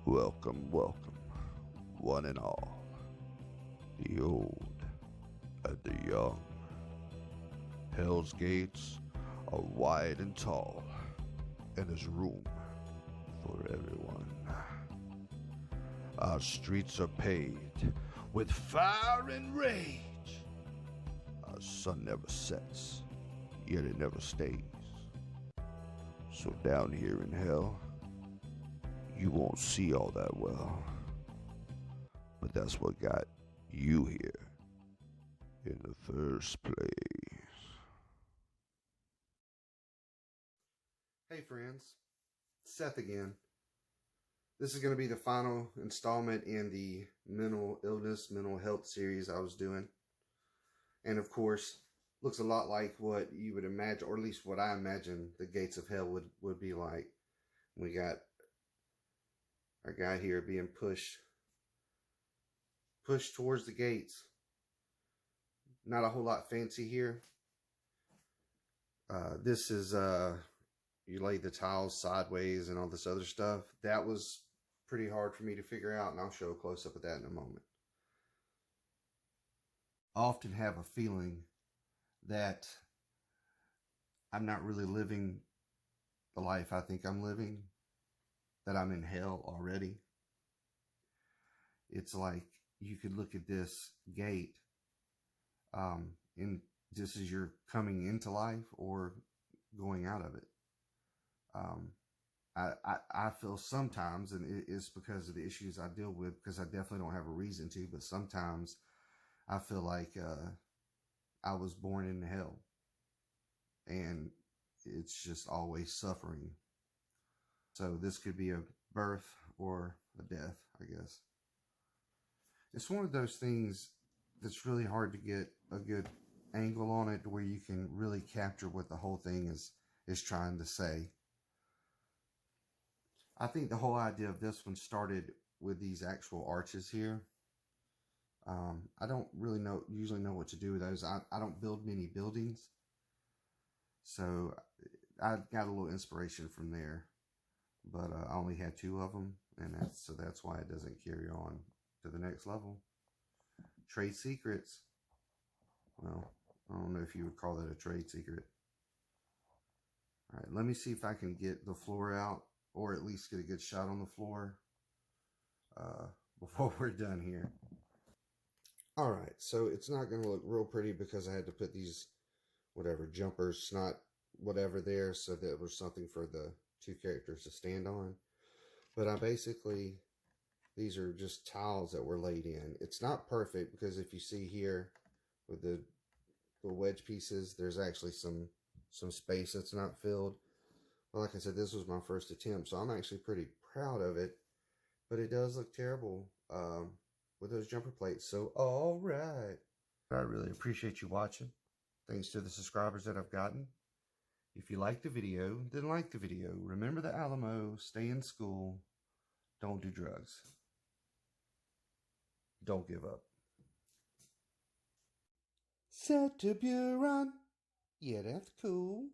Welcome, welcome, one and all, the old and the young. Hell's gates are wide and tall, and there's room for everyone. Our streets are paved with fire and rage. Our sun never sets, yet it never stays. So down here in hell, you won't see all that well. But that's what got you here in the first place. Hey friends, Seth again. This is going to be the final installment in the mental illness, mental health series I was doing. And of course, looks a lot like what you would imagine, or at least what I imagine the gates of hell would be like. We got our guy here being pushed towards the gates. Not a whole lot fancy here. This is, you lay the tiles sideways and all this other stuff. That was pretty hard for me to figure out, and I'll show a close-up of that in a moment. I often have a feeling that I'm not really living the life I think I'm living, that I'm in hell already. It's like you could look at this gate, and this is your coming into life or going out of it. I feel sometimes, and it's because of the issues I deal with, because I definitely don't have a reason to, but sometimes I feel like I was born into hell, and it's just always suffering. So this could be a birth or a death, I guess. It's one of those things that's really hard to get a good angle on it, where you can really capture what the whole thing is trying to say. I think the whole idea of this one started with these actual arches here. I don't really usually know what to do with those. I don't build many buildings, so I got a little inspiration from there. But I only had 2 of them, and that's why it doesn't carry on to the next level. Trade secrets. Well, I don't know if you would call that a trade secret. All right, let me see if I can get the floor out, or at least get a good shot on the floor before we're done here. All right, so it's not going to look real pretty because I had to put these, whatever, jumpers, snot, whatever there, so that there was something for the 2 characters to stand on. But I basically, these are just tiles that were laid in. It's not perfect because if you see here with the wedge pieces, there's actually some space that's not filled. But like I said, this was my first attempt, so I'm actually pretty proud of it. But it does look terrible with those jumper plates. So, all right. I really appreciate you watching. Thanks to the subscribers that I've gotten. If you like the video, then like the video. Remember the Alamo, stay in school, don't do drugs. Don't give up. Set to Buron. Yeah, that's cool.